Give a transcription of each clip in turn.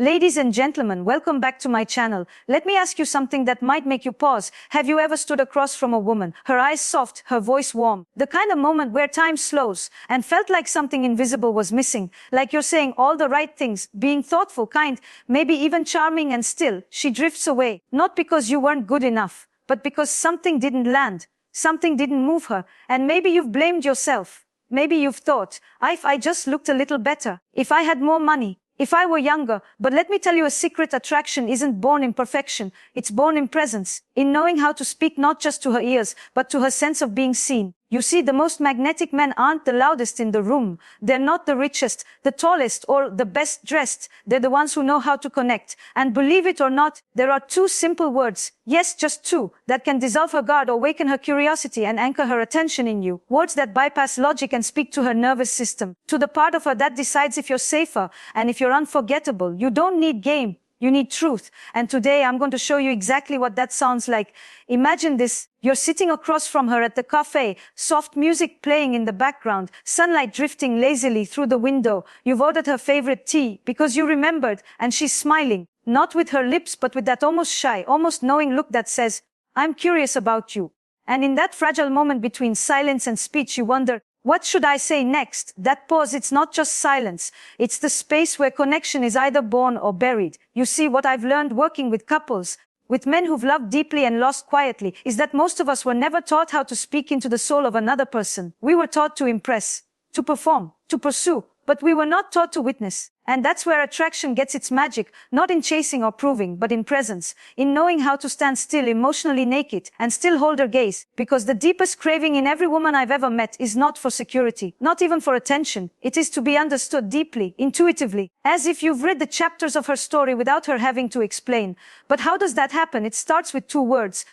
Ladies and gentlemen, welcome back to my channel. Let me ask you something that might make you pause. Have you ever stood across from a woman, her eyes soft, her voice warm, the kind of moment where time slows, and felt like something invisible was missing, like you're saying all the right things, being thoughtful, kind, maybe even charming, and still, she drifts away, not because you weren't good enough, but because something didn't land, something didn't move her, and maybe you've blamed yourself. Maybe you've thought, if I just looked a little better, if I had more money, if I were younger. But let me tell you a secret: attraction isn't born in perfection, it's born in presence, in knowing how to speak not just to her ears, but to her sense of being seen. You see, the most magnetic men aren't the loudest in the room. They're not the richest, the tallest, or the best dressed. They're the ones who know how to connect. And believe it or not, there are two simple words, yes, just two, that can dissolve her guard, awaken her curiosity, and anchor her attention in you. Words that bypass logic and speak to her nervous system, to the part of her that decides if you're safer and if you're unforgettable. You don't need game. You need truth. And today I'm going to show you exactly what that sounds like. Imagine this. You're sitting across from her at the cafe, soft music playing in the background, sunlight drifting lazily through the window. You've ordered her favorite tea because you remembered, and she's smiling, not with her lips, but with that almost shy, almost knowing look that says, I'm curious about you. And in that fragile moment between silence and speech, you wonder, what should I say next? That pause, it's not just silence. It's the space where connection is either born or buried. You see, what I've learned working with couples, with men who've loved deeply and lost quietly, is that most of us were never taught how to speak into the soul of another person. We were taught to impress, to perform, to pursue, but we were not taught to witness. And that's where attraction gets its magic, not in chasing or proving, but in presence, in knowing how to stand still, emotionally naked, and still hold her gaze. Because the deepest craving in every woman I've ever met is not for security, not even for attention. It is to be understood deeply, intuitively, as if you've read the chapters of her story without her having to explain. But how does that happen? It starts with two words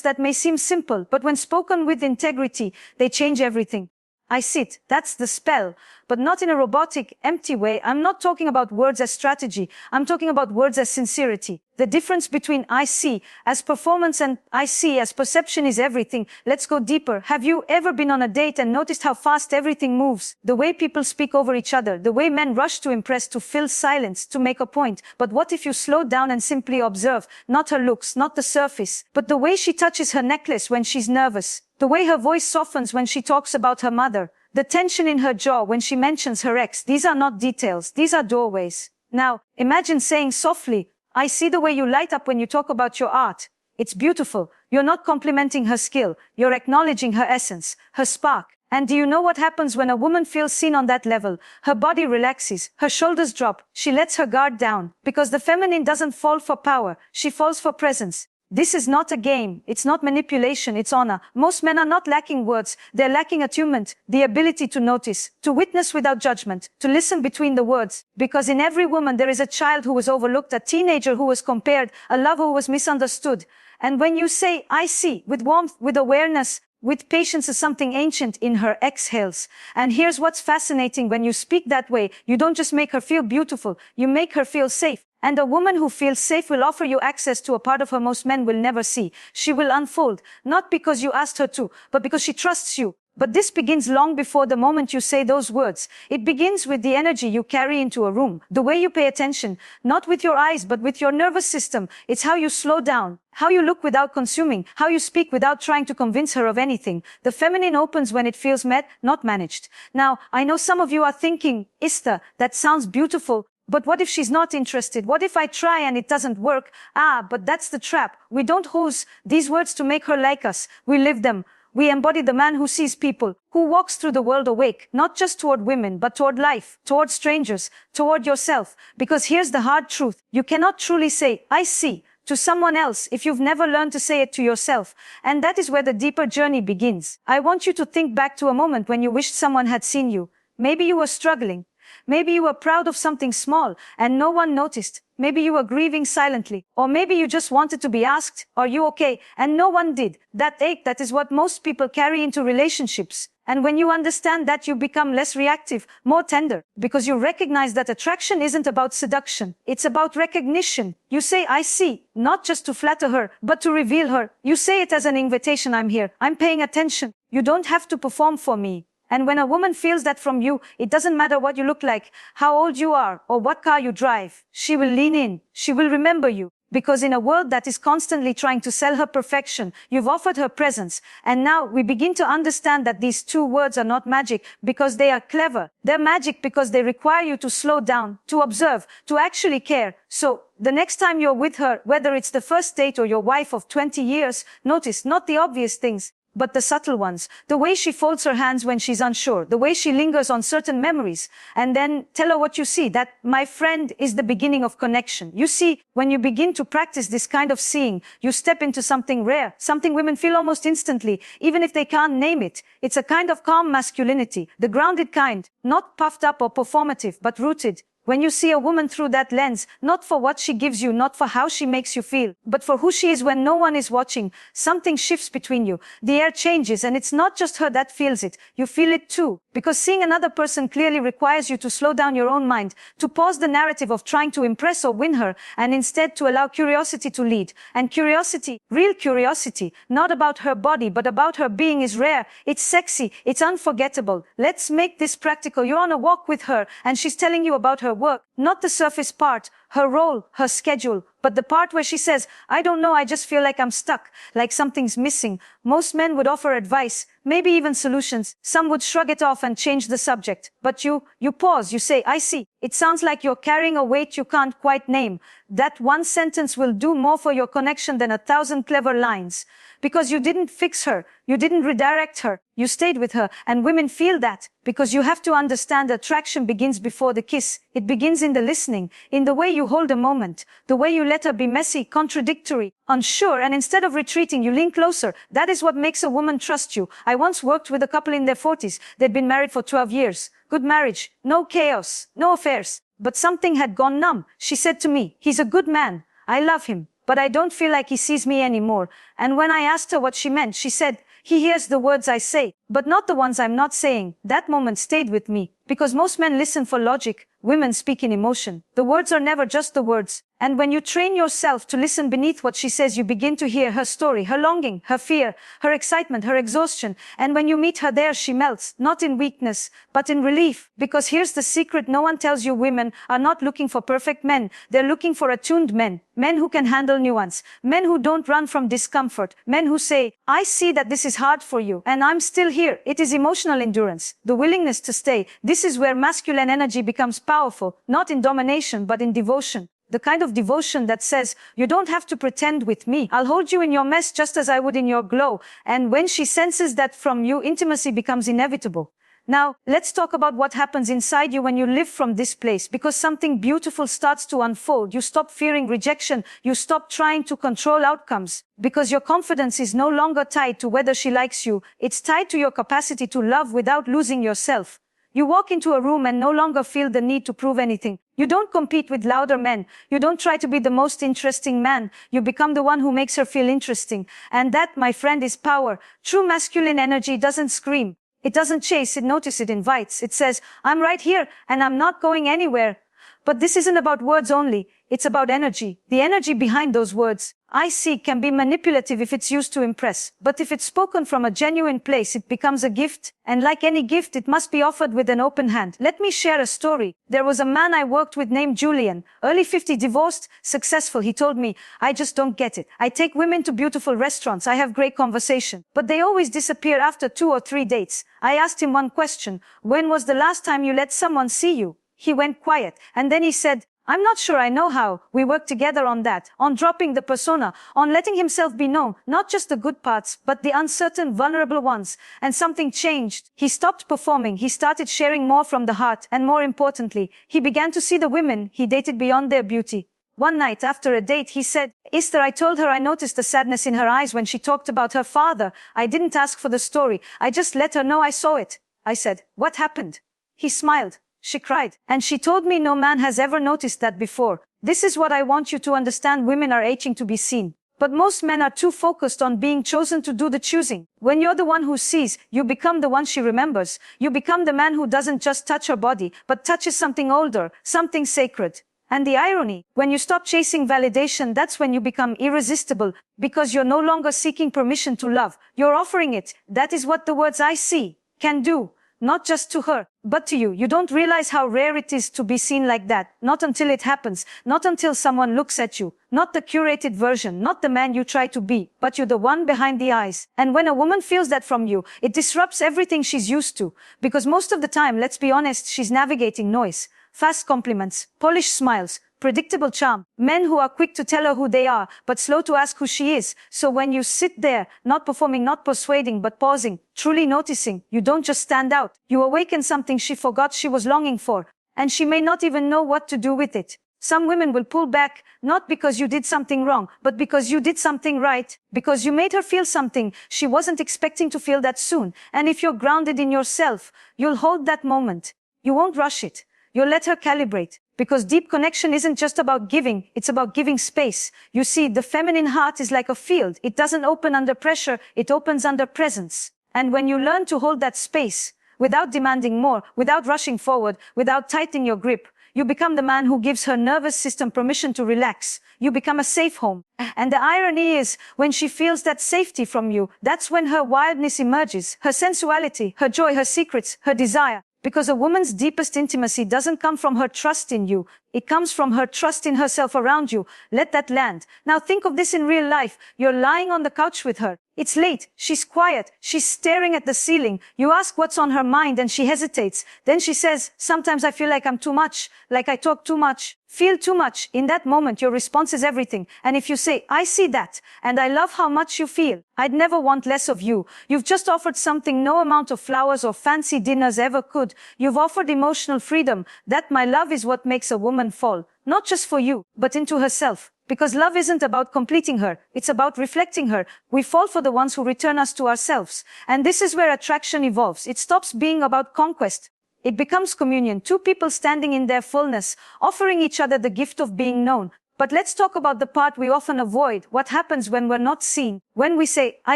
that may seem simple, but when spoken with integrity, they change everything. I sit, that's the spell, but not in a robotic, empty way. I'm not talking about words as strategy. I'm talking about words as sincerity. The difference between I see as performance and I see as perception is everything. Let's go deeper. Have you ever been on a date and noticed how fast everything moves? The way people speak over each other, the way men rush to impress, to fill silence, to make a point. But what if you slow down and simply observe? Not her looks, not the surface, but the way she touches her necklace when she's nervous. The way her voice softens when she talks about her mother. The tension in her jaw when she mentions her ex. These are not details. These are doorways. Now, imagine saying softly, I see the way you light up when you talk about your art. It's beautiful. You're not complimenting her skill. You're acknowledging her essence, her spark. And do you know what happens when a woman feels seen on that level? Her body relaxes, her shoulders drop, she lets her guard down. Because the feminine doesn't fall for power, she falls for presence. This is not a game. It's not manipulation. It's honor. Most men are not lacking words. They're lacking attunement, the ability to notice, to witness without judgment, to listen between the words. Because in every woman there is a child who was overlooked, a teenager who was compared, a lover who was misunderstood. And when you say, I see, with warmth, with awareness, with patience, is something ancient in her exhales. And here's what's fascinating: when you speak that way, you don't just make her feel beautiful, you make her feel safe. And a woman who feels safe will offer you access to a part of her most men will never see. She will unfold, not because you asked her to, but because she trusts you. But this begins long before the moment you say those words. It begins with the energy you carry into a room, the way you pay attention, not with your eyes, but with your nervous system. It's how you slow down, how you look without consuming, how you speak without trying to convince her of anything. The feminine opens when it feels met, not managed. Now, I know some of you are thinking, Esther, that sounds beautiful. But what if she's not interested? What if I try and it doesn't work? But that's the trap. We don't hose these words to make her like us. We live them. We embody the man who sees people, who walks through the world awake, not just toward women, but toward life, toward strangers, toward yourself. Because here's the hard truth. You cannot truly say, I see, to someone else if you've never learned to say it to yourself. And that is where the deeper journey begins. I want you to think back to a moment when you wished someone had seen you. Maybe you were struggling. Maybe you were proud of something small and no one noticed. Maybe you were grieving silently. Or maybe you just wanted to be asked, are you okay? And no one did. That ache, that is what most people carry into relationships. And when you understand that, you become less reactive, more tender. Because you recognize that attraction isn't about seduction. It's about recognition. You say, I see, not just to flatter her, but to reveal her. You say it as an invitation. I'm here. I'm paying attention. You don't have to perform for me. And when a woman feels that from you, it doesn't matter what you look like, how old you are, or what car you drive. She will lean in. She will remember you. Because in a world that is constantly trying to sell her perfection, you've offered her presence. And now we begin to understand that these two words are not magic because they are clever. They're magic because they require you to slow down, to observe, to actually care. So the next time you're with her, whether it's the first date or your wife of 20 years, notice not the obvious things, but the subtle ones. The way she folds her hands when she's unsure, the way she lingers on certain memories, and then tell her what you see. That, my friend, is the beginning of connection. You see, when you begin to practice this kind of seeing, you step into something rare, something women feel almost instantly, even if they can't name it. It's a kind of calm masculinity, the grounded kind, not puffed up or performative, but rooted. When you see a woman through that lens, not for what she gives you, not for how she makes you feel, but for who she is when no one is watching, something shifts between you. The air changes, and it's not just her that feels it. You feel it too. Because seeing another person clearly requires you to slow down your own mind, to pause the narrative of trying to impress or win her, and instead to allow curiosity to lead. And curiosity, real curiosity, not about her body, but about her being, is rare. It's sexy. It's unforgettable. Let's make this practical. You're on a walk with her, and she's telling you about her work, not the surface part, her role, her schedule, but the part where she says, I don't know, I just feel like I'm stuck, like something's missing. Most men would offer advice, maybe even solutions. Some would shrug it off and change the subject. But you pause, you say, I see. It sounds like you're carrying a weight you can't quite name. That one sentence will do more for your connection than 1,000 clever lines. Because you didn't fix her, you didn't redirect her, you stayed with her, and women feel that, because you have to understand attraction begins before the kiss. It begins in the listening, in the way you hold a moment, the way you let her be messy, contradictory, unsure, and instead of retreating, you lean closer. That is what makes a woman trust you. I once worked with a couple in their 40s. They'd been married for 12 years. Good marriage, no chaos, no affairs. But something had gone numb. She said to me, he's a good man. I love him. But I don't feel like he sees me anymore. And when I asked her what she meant, she said, he hears the words I say, but not the ones I'm not saying. That moment stayed with me. Because most men listen for logic, women speak in emotion. The words are never just the words. And when you train yourself to listen beneath what she says, you begin to hear her story, her longing, her fear, her excitement, her exhaustion. And when you meet her there, she melts, not in weakness, but in relief. Because here's the secret no one tells you: women are not looking for perfect men. They're looking for attuned men. Men who can handle nuance. Men who don't run from discomfort. Men who say, I see that this is hard for you, and I'm still here. It is emotional endurance, the willingness to stay. This is where masculine energy becomes powerful, not in domination, but in devotion. The kind of devotion that says, you don't have to pretend with me. I'll hold you in your mess just as I would in your glow. And when she senses that from you, intimacy becomes inevitable. Now, let's talk about what happens inside you when you live from this place, because something beautiful starts to unfold. You stop fearing rejection. You stop trying to control outcomes, because your confidence is no longer tied to whether she likes you. It's tied to your capacity to love without losing yourself. You walk into a room and no longer feel the need to prove anything. You don't compete with louder men. You don't try to be the most interesting man. You become the one who makes her feel interesting. And that, my friend, is power. True masculine energy doesn't scream. It doesn't chase. It notices. It invites. It says, I'm right here and I'm not going anywhere. But this isn't about words only. It's about energy. The energy behind those words. I see can be manipulative if it's used to impress. But if it's spoken from a genuine place, it becomes a gift. And like any gift, it must be offered with an open hand. Let me share a story. There was a man I worked with named Julian. Early 50, divorced, successful. He told me, I just don't get it. I take women to beautiful restaurants. I have great conversation. But they always disappear after 2 or 3 dates. I asked him one question. When was the last time you let someone see you? He went quiet. And then he said, I'm not sure I know how. We worked together on that, on dropping the persona, on letting himself be known, not just the good parts, but the uncertain, vulnerable ones. And something changed. He stopped performing. He started sharing more from the heart. And more importantly, he began to see the women he dated beyond their beauty. One night after a date, he said, Esther, I told her I noticed the sadness in her eyes when she talked about her father. I didn't ask for the story. I just let her know I saw it. I said, what happened? He smiled. She cried. And she told me no man has ever noticed that before. This is what I want you to understand. Women are itching to be seen. But most men are too focused on being chosen to do the choosing. When you're the one who sees, you become the one she remembers. You become the man who doesn't just touch her body, but touches something older, something sacred. And the irony, when you stop chasing validation, that's when you become irresistible, because you're no longer seeking permission to love. You're offering it. That is what the words I see can do. not just to her, but to you. You don't realize how rare it is to be seen like that, not until it happens, not until someone looks at you, not the curated version, not the man you try to be, but you're the one behind the eyes. And when a woman feels that from you, it disrupts everything she's used to, because most of the time, let's be honest, she's navigating noise, fast compliments, polished smiles, predictable charm, men who are quick to tell her who they are, but slow to ask who she is. So when you sit there, not performing, not persuading, but pausing, truly noticing, you don't just stand out. You awaken something she forgot she was longing for, and she may not even know what to do with it. Some women will pull back, not because you did something wrong, but because you did something right, because you made her feel something she wasn't expecting to feel that soon. And if you're grounded in yourself, you'll hold that moment. You won't rush it. You'll let her calibrate. Because deep connection isn't just about giving, it's about giving space. You see, the feminine heart is like a field. It doesn't open under pressure, it opens under presence. And when you learn to hold that space, without demanding more, without rushing forward, without tightening your grip, you become the man who gives her nervous system permission to relax. You become a safe home. And the irony is, when she feels that safety from you, that's when her wildness emerges, her sensuality, her joy, her secrets, her desire. Because a woman's deepest intimacy doesn't come from her trust in you. It comes from her trust in herself around you. Let that land. Now think of this in real life. You're lying on the couch with her. It's late. She's quiet. She's staring at the ceiling. You ask what's on her mind and she hesitates. Then she says, sometimes I feel like I'm too much, like I talk too much, feel too much. In that moment, your response is everything. And if you say, I see that, and I love how much you feel, I'd never want less of you. You've just offered something no amount of flowers or fancy dinners ever could. You've offered emotional freedom. That, my love, is what makes a woman fall. Not just for you, but into herself. Because love isn't about completing her, it's about reflecting her. We fall for the ones who return us to ourselves. And this is where attraction evolves. It stops being about conquest. It becomes communion, two people standing in their fullness, offering each other the gift of being known. But let's talk about the part we often avoid, what happens when we're not seen. When we say, I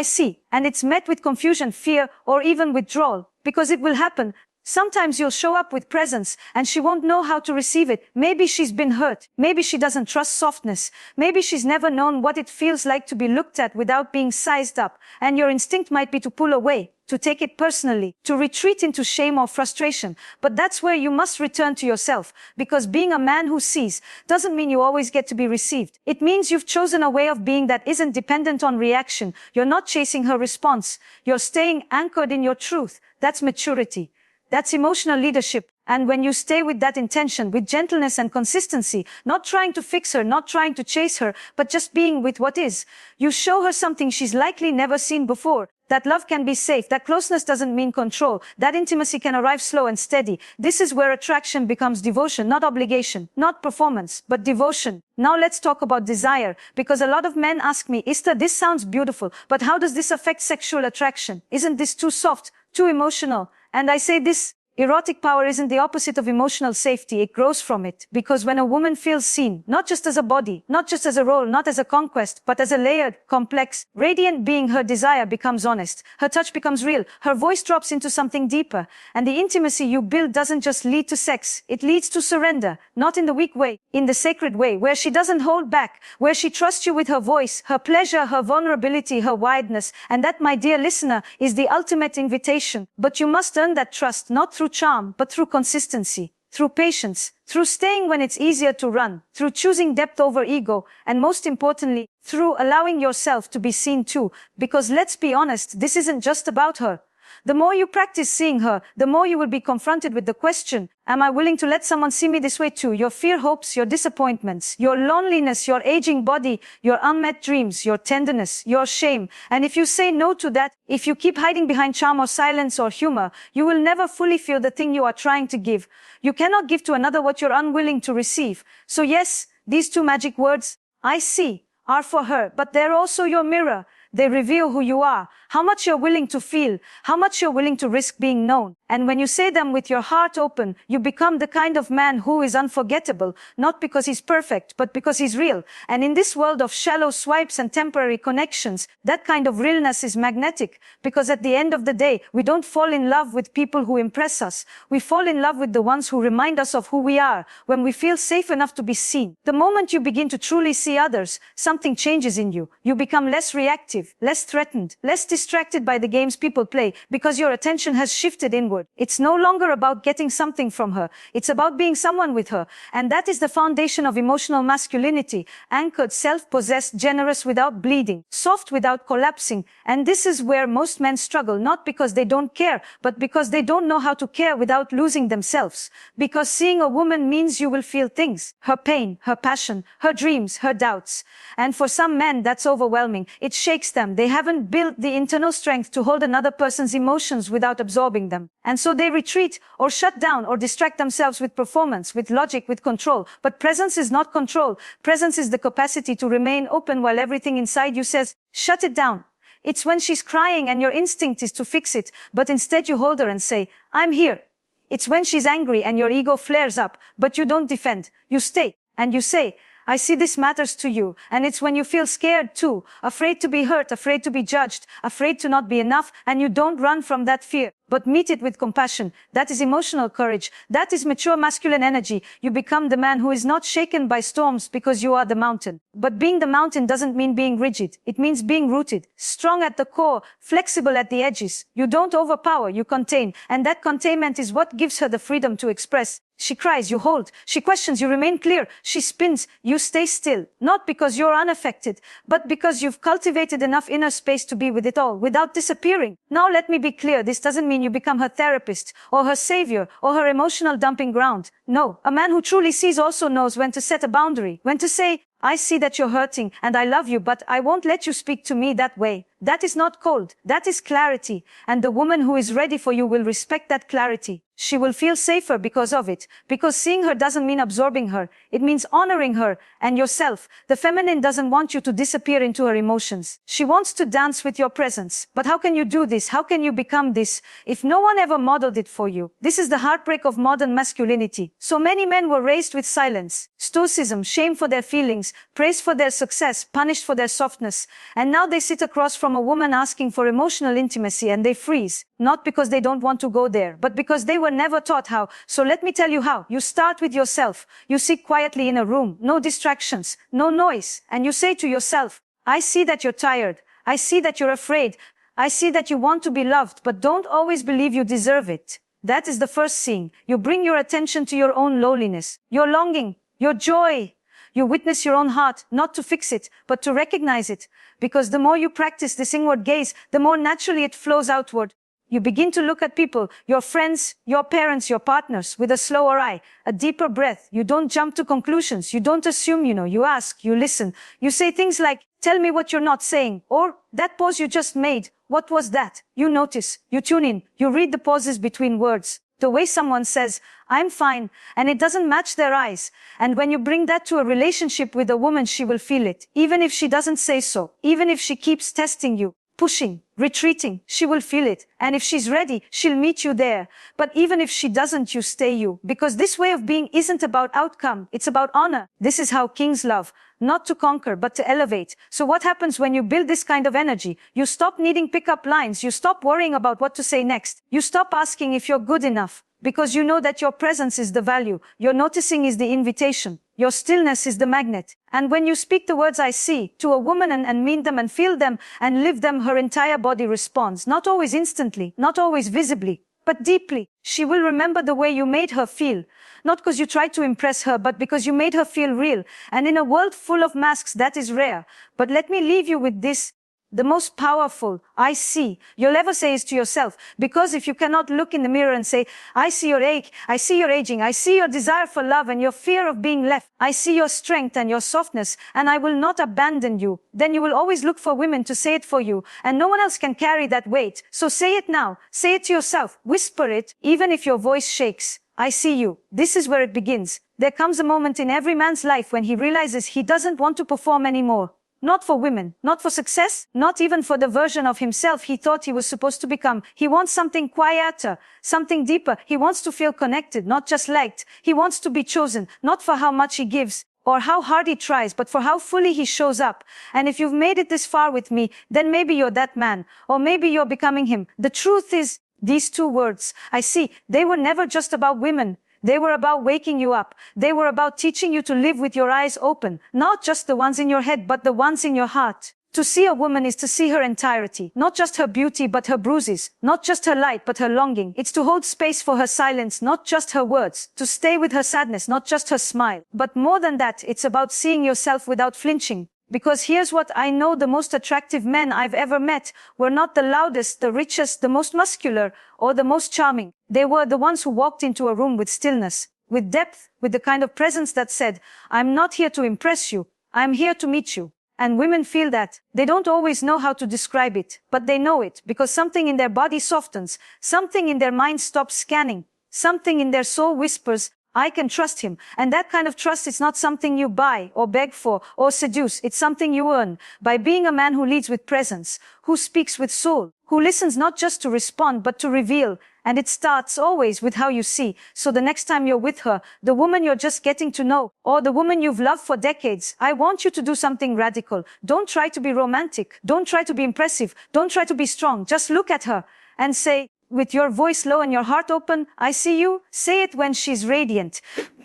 see, and it's met with confusion, fear, or even withdrawal. Because it will happen. Sometimes you'll show up with presence and she won't know how to receive it. Maybe she's been hurt. Maybe she doesn't trust softness. Maybe she's never known what it feels like to be looked at without being sized up. And your instinct might be to pull away, to take it personally, to retreat into shame or frustration. But that's where you must return to yourself. Because being a man who sees doesn't mean you always get to be received. It means you've chosen a way of being that isn't dependent on reaction. You're not chasing her response. You're staying anchored in your truth. That's maturity. That's emotional leadership. And when you stay with that intention, with gentleness and consistency, not trying to fix her, not trying to chase her, but just being with what is, you show her something she's likely never seen before. That love can be safe. That closeness doesn't mean control. That intimacy can arrive slow and steady. This is where attraction becomes devotion, not obligation, not performance, but devotion. Now let's talk about desire, because a lot of men ask me, Esther, this sounds beautiful, but how does this affect sexual attraction? Isn't this too soft, too emotional? And I say this, erotic power isn't the opposite of emotional safety, it grows from it. Because when a woman feels seen, not just as a body, not just as a role, not as a conquest, but as a layered, complex, radiant being, her desire becomes honest. Her touch becomes real. Her voice drops into something deeper. And the intimacy you build doesn't just lead to sex, it leads to surrender. Not in the weak way, in the sacred way, where she doesn't hold back, where she trusts you with her voice, her pleasure, her vulnerability, her wideness. And that, my dear listener, is the ultimate invitation. But you must earn that trust, not through charm, but through consistency, through patience, through staying when it's easier to run, through choosing depth over ego, and most importantly, through allowing yourself to be seen too. Because let's be honest, this isn't just about her. The more you practice seeing her, the more you will be confronted with the question, am I willing to let someone see me this way too? Your fear, hopes, your disappointments, your loneliness, your aging body, your unmet dreams, your tenderness, your shame. And if you say no to that, if you keep hiding behind charm or silence or humor, you will never fully feel the thing you are trying to give. You cannot give to another what you're unwilling to receive. So yes, these two magic words, I see, are for her, but they're also your mirror. They reveal who you are, how much you're willing to feel, how much you're willing to risk being known. And when you say them with your heart open, you become the kind of man who is unforgettable, not because he's perfect, but because he's real. And in this world of shallow swipes and temporary connections, that kind of realness is magnetic, because at the end of the day, we don't fall in love with people who impress us. We fall in love with the ones who remind us of who we are, when we feel safe enough to be seen. The moment you begin to truly see others, something changes in you. You become less reactive, less threatened, less distracted by the games people play, because your attention has shifted inward. forward. It's no longer about getting something from her. It's about being someone with her. And that is the foundation of emotional masculinity. Anchored, self-possessed, generous without bleeding, soft without collapsing. And this is where most men struggle, not because they don't care, but because they don't know how to care without losing themselves. Because seeing a woman means you will feel things. Her pain, her passion, her dreams, her doubts. And for some men, that's overwhelming. It shakes them. They haven't built the internal strength to hold another person's emotions without absorbing them. And so they retreat or shut down or distract themselves with performance, with logic, with control. But presence is not control. Presence is the capacity to remain open while everything inside you says, shut it down. It's when she's crying and your instinct is to fix it, but instead you hold her and say, I'm here. It's when she's angry and your ego flares up, but you don't defend. You stay and you say, I see this matters to you. And it's when you feel scared too, afraid to be hurt, afraid to be judged, afraid to not be enough, and you don't run from that fear, but meet it with compassion. That is emotional courage. That is mature masculine energy. You become the man who is not shaken by storms because you are the mountain. But being the mountain doesn't mean being rigid. It means being rooted, strong at the core, flexible at the edges. You don't overpower, you contain. And that containment is what gives her the freedom to express. She cries, you hold. She questions, you remain clear. She spins, you stay still. Not because you're unaffected, but because you've cultivated enough inner space to be with it all, without disappearing. Now let me be clear, this doesn't mean you become her therapist, or her savior, or her emotional dumping ground. No, a man who truly sees also knows when to set a boundary, when to say, I see that you're hurting and I love you, but I won't let you speak to me that way. That is not cold. That is clarity. And the woman who is ready for you will respect that clarity. She will feel safer because of it. Because seeing her doesn't mean absorbing her. It means honoring her and yourself. The feminine doesn't want you to disappear into her emotions. She wants to dance with your presence. But how can you do this? How can you become this if no one ever modeled it for you? This is the heartbreak of modern masculinity. So many men were raised with silence, stoicism, shame for their feelings, praise for their success, punished for their softness. And now they sit across from a woman asking for emotional intimacy and they freeze. Not because they don't want to go there, but because they were never taught how. So let me tell you how. You start with yourself. You sit quietly in a room, no distractions, no noise, and you say to yourself, I see that you're tired. I see that you're afraid. I see that you want to be loved, but don't always believe you deserve it. That is the first seeing. You bring your attention to your own loneliness, your longing, your joy. You witness your own heart, not to fix it, but to recognize it. Because the more you practice this inward gaze, the more naturally it flows outward. You begin to look at people, your friends, your parents, your partners, with a slower eye, a deeper breath. You don't jump to conclusions. You don't assume you know. You ask, you listen. You say things like, tell me what you're not saying. Or, that pause you just made, what was that? You notice, you tune in, you read the pauses between words. The way someone says, I'm fine, and it doesn't match their eyes. And when you bring that to a relationship with a woman, she will feel it. Even if she doesn't say so, even if she keeps testing you, pushing, retreating, she will feel it. And if she's ready, she'll meet you there. But even if she doesn't, you stay you. Because this way of being isn't about outcome, it's about honor. This is how kings love. Not to conquer, but to elevate. So what happens when you build this kind of energy? You stop needing pickup lines. You stop worrying about what to say next. You stop asking if you're good enough. Because you know that your presence is the value. Your noticing is the invitation. Your stillness is the magnet. And when you speak the words I see to a woman and mean them and feel them and live them, her entire body responds. Not always instantly, not always visibly, but deeply. She will remember the way you made her feel. Not because you tried to impress her, but because you made her feel real. And in a world full of masks, that is rare. But let me leave you with this. The most powerful, I see, you'll ever say is to yourself. Because if you cannot look in the mirror and say, I see your ache, I see your aging, I see your desire for love and your fear of being left, I see your strength and your softness, and I will not abandon you, then you will always look for women to say it for you, and no one else can carry that weight. So say it now, say it to yourself, whisper it, even if your voice shakes. I see you. This is where it begins. There comes a moment in every man's life when he realizes he doesn't want to perform anymore. Not for women, not for success, not even for the version of himself he thought he was supposed to become. He wants something quieter, something deeper. He wants to feel connected, not just liked. He wants to be chosen, not for how much he gives or how hard he tries, but for how fully he shows up. And if you've made it this far with me, then maybe you're that man, or maybe you're becoming him. The truth is, these two words, I see, they were never just about women. They were about waking you up. They were about teaching you to live with your eyes open, not just the ones in your head, but the ones in your heart. To see a woman is to see her entirety, not just her beauty but her bruises, not just her light but her longing. It's to hold space for her silence, not just her words, to stay with her sadness, not just her smile. But more than that, it's about seeing yourself without flinching. Because here's what I know: the most attractive men I've ever met were not the loudest, the richest, the most muscular, or the most charming. They were the ones who walked into a room with stillness, with depth, with the kind of presence that said, "I'm not here to impress you, I'm here to meet you." And women feel that. They don't always know how to describe it, but they know it, because something in their body softens, something in their mind stops scanning, something in their soul whispers, "I can trust him." And that kind of trust is not something you buy or beg for or seduce. It's something you earn by being a man who leads with presence, who speaks with soul, who listens not just to respond but to reveal. And it starts always with how you see. So the next time you're with her, the woman you're just getting to know, or the woman you've loved for decades, I want you to do something radical. Don't try to be romantic. Don't try to be impressive. Don't try to be strong. Just look at her and say, with your voice low and your heart open, "I see you." Say it when she's radiant.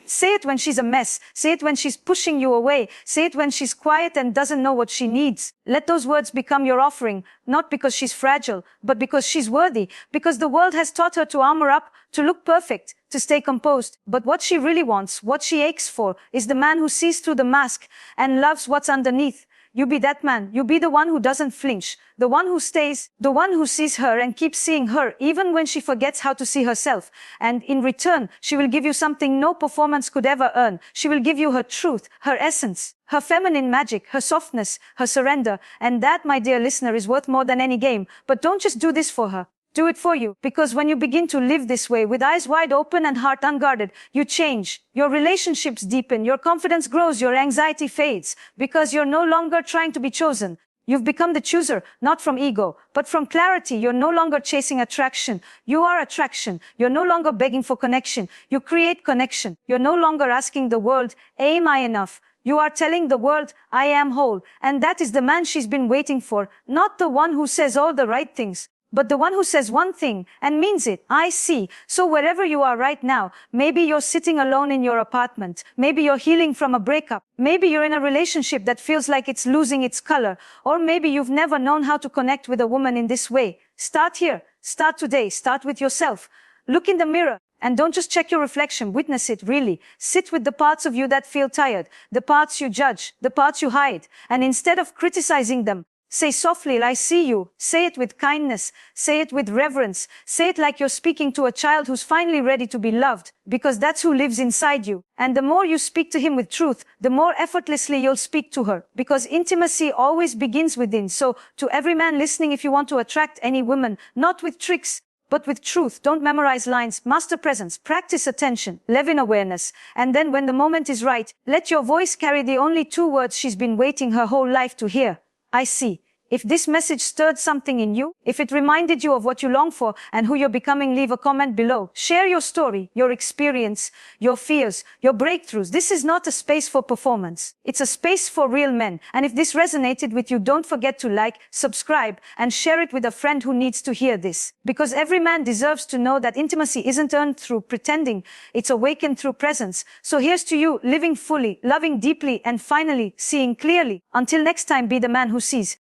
Say it when she's a mess. Say it when she's pushing you away. Say it when she's quiet and doesn't know what she needs. Let those words become your offering, not because she's fragile, but because she's worthy. Because the world has taught her to armor up, to look perfect, to stay composed. But what she really wants, what she aches for, is the man who sees through the mask and loves what's underneath. You be that man. You be the one who doesn't flinch, the one who stays, the one who sees her and keeps seeing her even when she forgets how to see herself. And in return, she will give you something no performance could ever earn. She will give you her truth, her essence, her feminine magic, her softness, her surrender. And that, my dear listener, is worth more than any game. But don't just do this for her. Do it for you. Because when you begin to live this way, with eyes wide open and heart unguarded, you change. Your relationships deepen, your confidence grows, your anxiety fades. Because you're no longer trying to be chosen. You've become the chooser, not from ego, but from clarity. You're no longer chasing attraction. You are attraction. You're no longer begging for connection. You create connection. You're no longer asking the world, "Am I enough?" You are telling the world, "I am whole." And that is the man she's been waiting for. Not the one who says all the right things, but the one who says one thing and means it. "I see." So wherever you are right now, maybe you're sitting alone in your apartment. Maybe you're healing from a breakup. Maybe you're in a relationship that feels like it's losing its color. Or maybe you've never known how to connect with a woman in this way. Start here. Start today. Start with yourself. Look in the mirror. And don't just check your reflection, witness it really. Sit with the parts of you that feel tired, the parts you judge, the parts you hide. And instead of criticizing them, say softly, "I see you." Say it with kindness. Say it with reverence. Say it like you're speaking to a child who's finally ready to be loved, because that's who lives inside you. And the more you speak to him with truth, the more effortlessly you'll speak to her, because intimacy always begins within. So to every man listening, if you want to attract any woman, not with tricks, but with truth, don't memorize lines, master presence, practice attention, live in awareness. And then when the moment is right, let your voice carry the only two words she's been waiting her whole life to hear: "I see." If this message stirred something in you, if it reminded you of what you long for and who you're becoming, leave a comment below. Share your story, your experience, your fears, your breakthroughs. This is not a space for performance. It's a space for real men. And if this resonated with you, don't forget to like, subscribe, and share it with a friend who needs to hear this. Because every man deserves to know that intimacy isn't earned through pretending, it's awakened through presence. So here's to you, living fully, loving deeply, and finally seeing clearly. Until next time, be the man who sees.